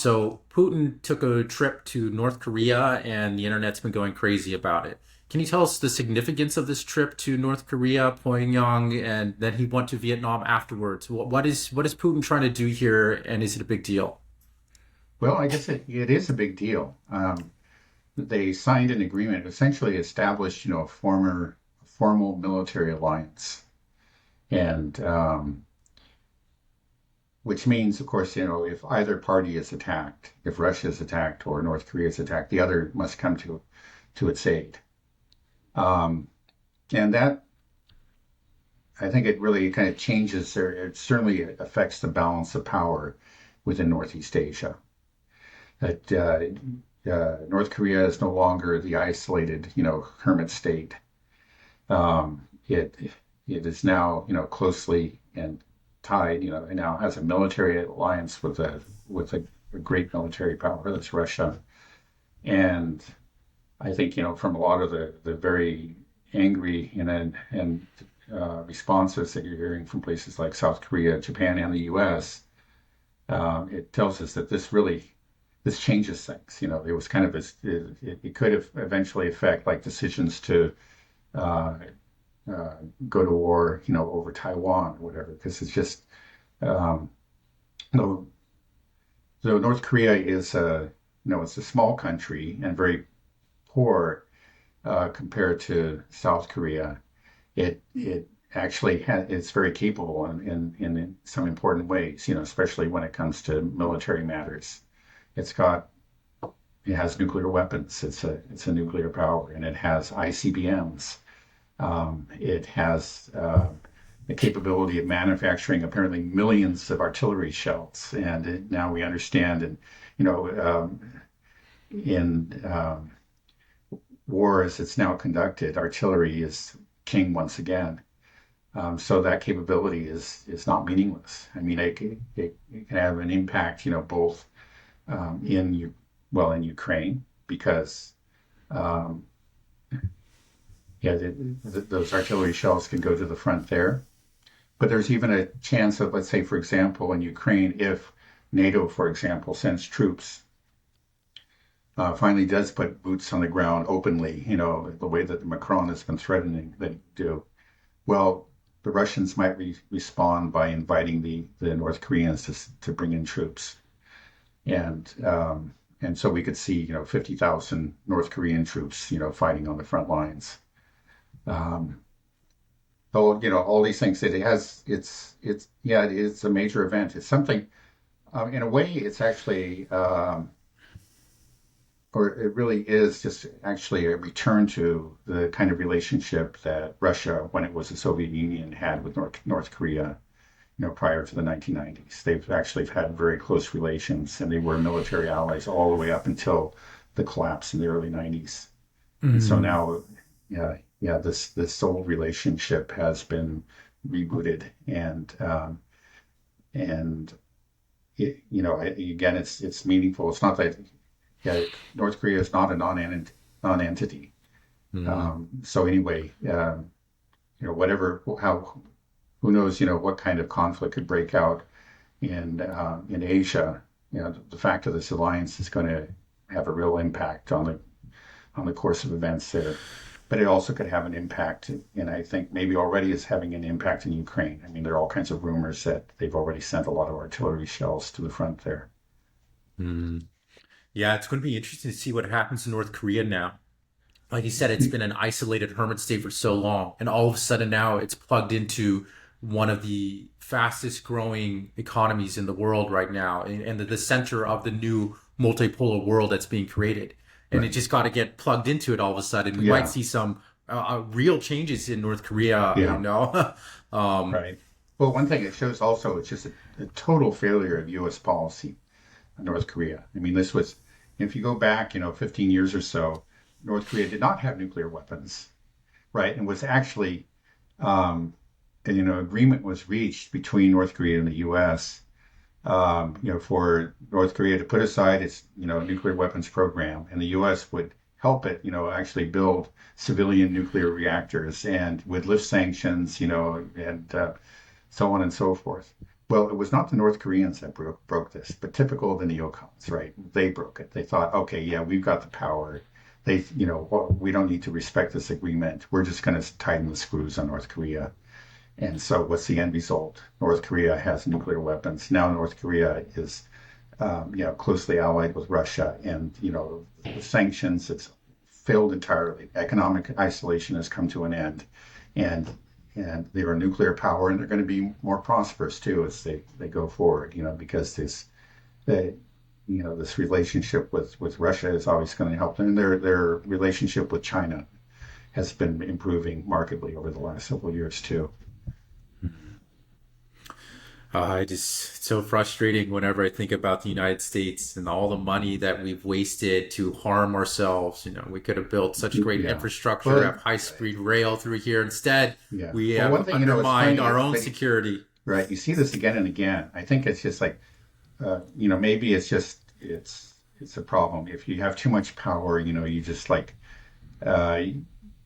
So Putin took a trip to North Korea, and the internet's been going crazy about it. Can you tell us the significance of this trip to North Korea, Pyongyang, and then he went to Vietnam afterwards? What is Putin trying to do here, and is it a big deal? Well, I guess it is a big deal. They signed an agreement, essentially established, a formal military alliance, and which means, of course, if either party is attacked, if Russia is attacked or North Korea is attacked, the other must come to its aid. Um, and that, I think, it really kind of changes, or it certainly affects the balance of power within Northeast Asia. That North Korea is no longer the isolated, hermit state. It is now, closely and tied. It now has a military alliance with a great military power that's Russia. And I think, from a lot of the very angry and responses that you're hearing from places like South Korea, Japan, and the U.S., it tells us that this changes things. It was kind of it could have eventually affect like decisions to uh, go to war, over Taiwan or whatever, because it's just um, though though North Korea is it's a small country and very poor compared to South Korea. It actually it's very capable in some important ways, especially when it comes to military matters. It's got it has nuclear weapons. It's a nuclear power, and it has ICBMs. It has the capability of manufacturing apparently millions of artillery shells, and now we understand, and you know, in war as it's now conducted, artillery is king once again. So that capability is not meaningless. I mean, it can have an impact, both in in Ukraine because um, those artillery shells can go to the front there. But there's even a chance of, let's say, for example, in Ukraine, if NATO, for example, sends troops, finally does put boots on the ground openly, the way that Macron has been threatening they do. Well, the Russians might respond by inviting the North Koreans to bring in troops, and so we could see 50,000 North Korean troops fighting on the front lines. Um, so all these things that it has, it's yeah, it's a major event. It's something in a way. It's actually or it really is just actually a return to the kind of relationship that Russia, when it was the Soviet Union, had with North Korea, prior to the 1990s. They've actually had very close relations, and they were military allies all the way up until the collapse in the early 90s. And so Mm. now, yeah, this whole relationship has been rebooted, and again, it's meaningful. It's not that yeah, North Korea is not a non-entity. Mm. So anyway, whatever, how, who knows, what kind of conflict could break out in Asia. The fact of this alliance is going to have a real impact on the course of events there. But it also could have an impact, and I think maybe already is having an impact in Ukraine. I mean, there are all kinds of rumors that they've already sent a lot of artillery shells to the front there. Mm. Yeah, it's going to be interesting to see what happens in North Korea now. Like you said, it's been an isolated hermit state for so long, and all of a sudden now it's plugged into one of the fastest growing economies in the world right now, and the center of the new multipolar world that's being created. And it Right. just got to get plugged into it all of a sudden. We might Yeah. see some real changes in North Korea, Yeah. um, Right. Well, one thing it shows also, it's just a total failure of U.S. policy on North Korea. I mean, this was, if you go back, 15 years or so, North Korea did not have nuclear weapons, right? And was actually, um, agreement was reached between North Korea and the U.S. For North Korea to put aside its, nuclear weapons program, and the U.S. would help it, actually build civilian nuclear reactors and would lift sanctions, and so on and so forth. Well, it was not the North Koreans that broke this, but typical of the neocons, right? They broke it. They thought, okay, yeah, we've got the power. Well, we don't need to respect this agreement. We're just going to tighten the screws on North Korea. And so, what's the end result? North Korea has nuclear weapons. Now, North Korea is, closely allied with Russia, and the sanctions. It's failed entirely. Economic isolation has come to an end, and they're a nuclear power, and they're going to be more prosperous too as they go forward. Because they, this relationship with Russia is always going to help them. And their relationship with China has been improving markedly over the last several years too. It's so frustrating whenever I think about the United States and all the money that we've wasted to harm ourselves. We could have built such great Yeah. infrastructure, Well, have high-speed rail through here. Instead, yeah. we Well, one have thing it's undermined funny. our own security. Right. You see this again and again. I think it's just like, maybe it's a problem if you have too much power. You just like uh,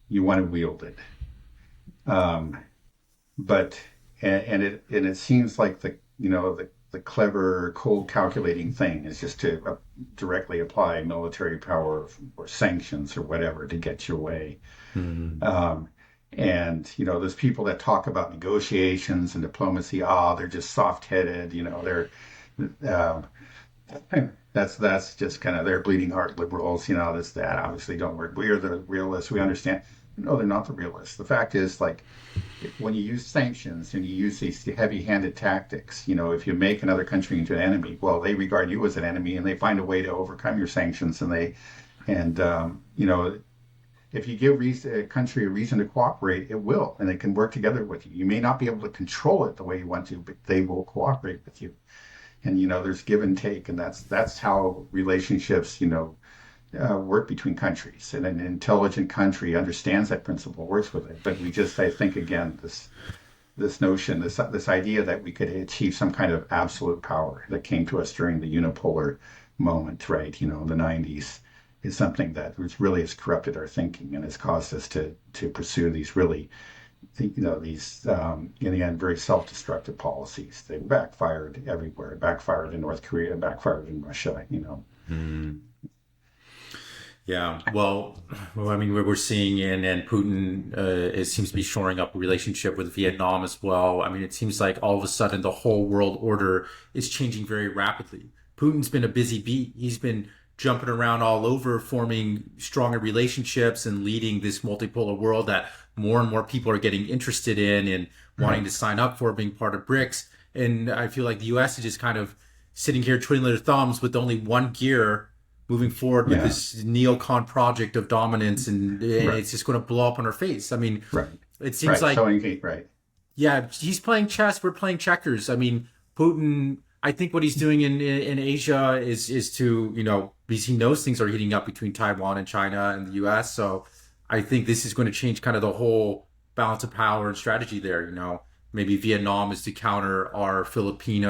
you want to wield it. Um, but and it seems like the clever, cold, calculating thing is just to directly apply military power or sanctions or whatever to get your way. Mhm. Um, and there's people that talk about negotiations and diplomacy. They're just soft-headed. Um, that's just kind of their bleeding heart liberals. This that obviously don't work. We are the realists. We understand. No, they're not the realists. The fact is, like, when you use sanctions and you use these heavy-handed tactics, if you make another country into an enemy, well, they regard you as an enemy, and they find a way to overcome your sanctions. And if you give a country a reason to cooperate, it will, and it can work together with you. You may not be able to control it the way you want to, but they will cooperate with you. And there's give and take, and that's how relationships, work between countries. And an intelligent country understands that principle, works with it. But I think, again, this notion, this idea that we could achieve some kind of absolute power that came to us during the unipolar moment, right? In the '90s, is something that really has corrupted our thinking and has caused us to pursue these really, these in the end very self-destructive policies. They backfired everywhere. It backfired in North Korea, backfired in Russia. Mm. Yeah, well, I mean, we're seeing, and Putin it seems to be shoring up a relationship with Vietnam as well. I mean, it seems like all of a sudden the whole world order is changing very rapidly. Putin's been a busy bee. He's been jumping around all over, forming stronger relationships and leading this multipolar world that more and more people are getting interested in and wanting Right. to sign up for, being part of BRICS. And I feel like the U.S. is just kind of sitting here twiddling their thumbs with only one gear moving forward with Yeah. this neocon project of dominance, and Right. it's just going to blow up on our face. I mean, Right. it seems Right. like, So, right. yeah, he's playing chess, we're playing checkers. I mean, Putin, I think what he's doing in Asia is to, because he knows things are heating up between Taiwan and China and the US. So I think this is going to change kind of the whole balance of power and strategy there. Maybe Vietnam is to counter our Philippine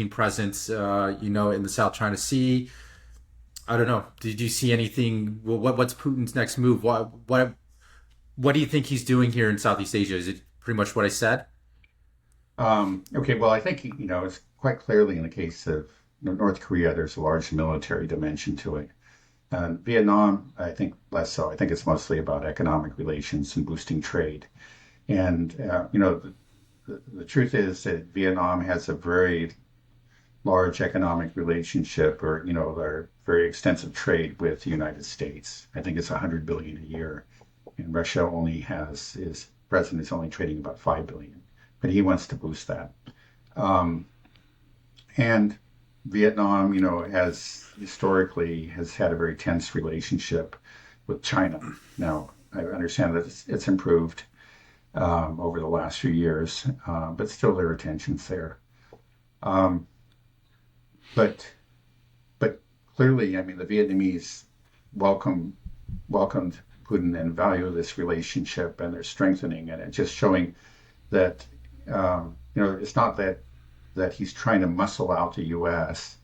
presence, in the South China Sea. I don't know. Did you see anything? What's Putin's next move? What do you think he's doing here in Southeast Asia? Is it pretty much what I said? Okay. Well, I think it's quite clearly in the case of North Korea. There's a large military dimension to it. Vietnam, I think less so. I think it's mostly about economic relations and boosting trade. And the truth is that Vietnam has a very large economic relationship, or very extensive trade with the United States. I think it's 100 billion a year, and Russia only has his president is only trading about 5 billion, but he wants to boost that. Um, and Vietnam, has historically has had a very tense relationship with China. Now, I understand that it's improved over the last few years, but still there are tensions there. Um, but but clearly, I mean, the Vietnamese welcome welcomed Putin and value this relationship, and they're strengthening it, and just showing that it's not that he's trying to muscle out the U.S.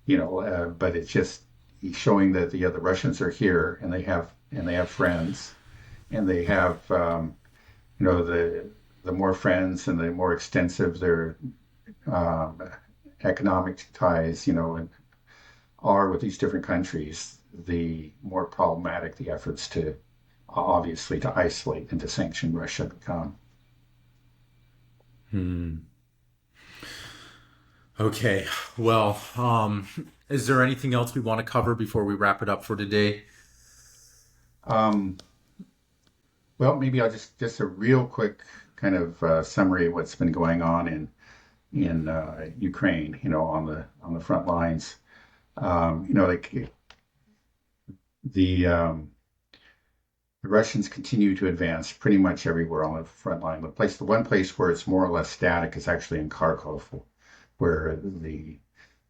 But it's just he's showing that the Russians are here, and they have friends, and they have the more friends and the more extensive their um, economic ties, are with these different countries, the more problematic the efforts to obviously to isolate and to sanction Russia become. Hmm. Okay. Well, is there anything else we want to cover before we wrap it up for today? Um, well, maybe I'll just a real quick kind of summary of what's been going on in Ukraine, on the front lines. Like the the Russians continue to advance pretty much everywhere on the front line. The one place where it's more or less static is actually in Kharkov, where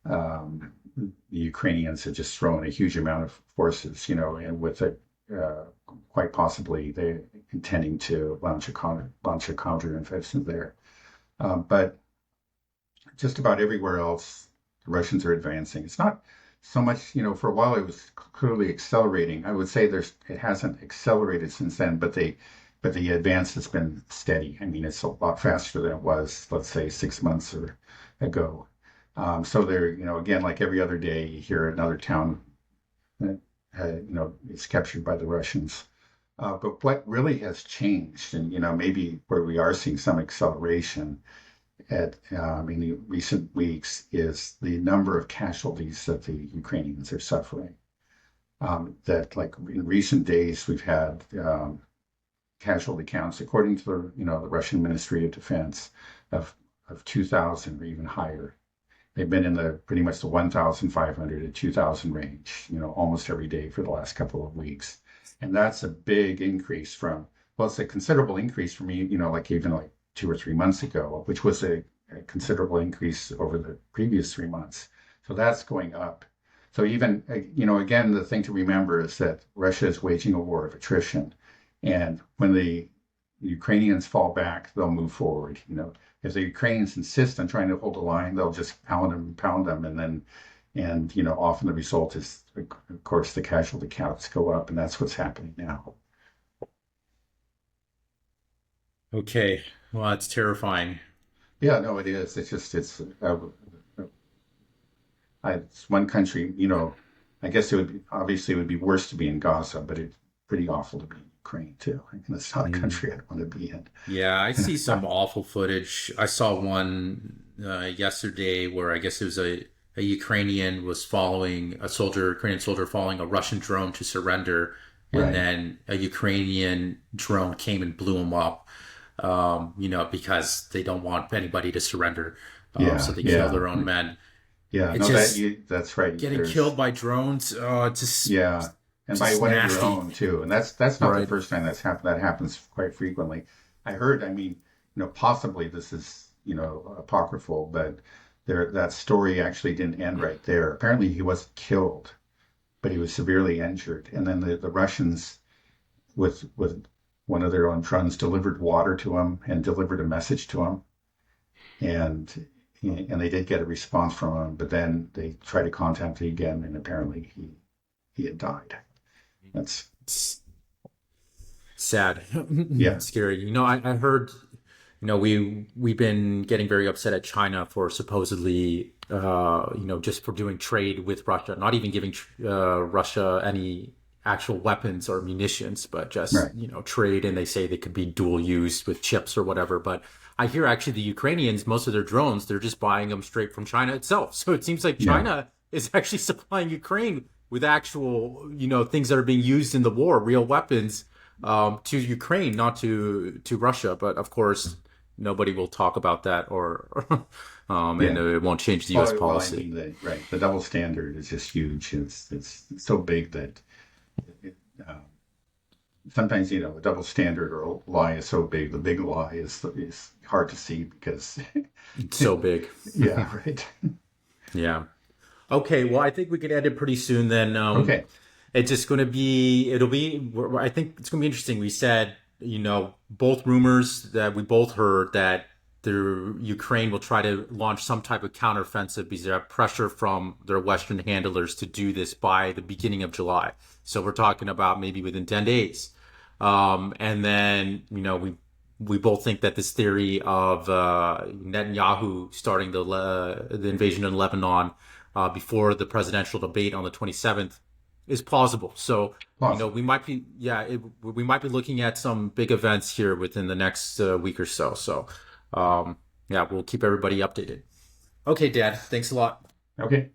um, the Ukrainians have just thrown a huge amount of forces, and with it, uh, quite possibly they intending to launch a counteroffensive there. But just about everywhere else, the Russians are advancing. It's not so much, for a while it was clearly accelerating. I would say it hasn't accelerated since then, but the advance has been steady. I mean, it's a lot faster than it was, let's say, 6 months or ago. So there, again, like every other day, you hear another town that, is captured by the Russians. But what really has changed, and maybe where we are seeing some acceleration in the recent weeks is the number of casualties that the Ukrainians are suffering. That like in recent days we've had casualty counts, according to the Russian Ministry of Defense, of 2,000 or even higher. They've been in the pretty much the 1,500 to 2,000 range, almost every day for the last couple of weeks, and that's a big increase from. Well, it's a considerable increase for me, like even like 2 or 3 months ago, which was a considerable increase over the previous 3 months. So that's going up. So even, again, the thing to remember is that Russia is waging a war of attrition. And when the Ukrainians fall back, they'll move forward. If the Ukrainians insist on trying to hold the line, they'll just pound them, and often the result is, of course, the casualty counts go up, and that's what's happening now. Okay. Well, that's terrifying. Yeah, no, it is. It's one country. I guess it would be worse to be in Gaza, but it's pretty awful to be in Ukraine too. I mean, it's not a Mm. country I'd want to be in. Yeah, I see some awful footage. I saw one yesterday where I guess it was a Ukrainian was following a soldier, Ukrainian soldier following a Russian drone to surrender, and Right. then a Ukrainian drone came and blew him up. Because they don't want anybody to surrender, so Yeah, they kill yeah, their own men. yeah. It's No, just that's right. getting There's killed by drones. Yeah, and by Just one of your nasty, own too. And that's not the right? first time that's happened. That happens quite frequently. I heard. I mean, possibly this is apocryphal, but that story actually didn't end right there. Apparently, he wasn't killed, but he was severely injured. And then the Russians, with one of their own drones, delivered water to him and delivered a message to him, and and they did get a response from him. But then they tried to contact him again, and apparently he had died. That's It's sad, Yeah, scary. I heard. We've been getting very upset at China for supposedly, just for doing trade with Russia, not even giving Russia any actual weapons or munitions, but just right. trade. And they say they could be dual use with chips or whatever. But I hear actually the Ukrainians, most of their drones, they're just buying them straight from China itself. So it seems like Yeah, China is actually supplying Ukraine with actual, things that are being used in the war, real weapons, to Ukraine, not to Russia. But of course, nobody will talk about that, or and yeah. it won't change the U.S. Well, I policy. mean, the double standard is just huge. It's so big that it, sometimes the double standard or lie is so big. The big lie is hard to see because It's so big. yeah, right. Yeah. Okay. Well, I think we can end it pretty soon then. Okay, It's just going to be, I think it's going to be interesting. We said, both rumors that we both heard that the Ukraine will try to launch some type of counteroffensive because they have pressure from their Western handlers to do this by the beginning of July. So we're talking about maybe within 10 days. And then, we both think that this theory of Netanyahu starting the invasion in Lebanon before the presidential debate on the 27th is plausible. So, Possible. we might be, we might be looking at some big events here within the next week or so. So, yeah, we'll keep everybody updated. Okay, Dad, thanks a lot. Okay.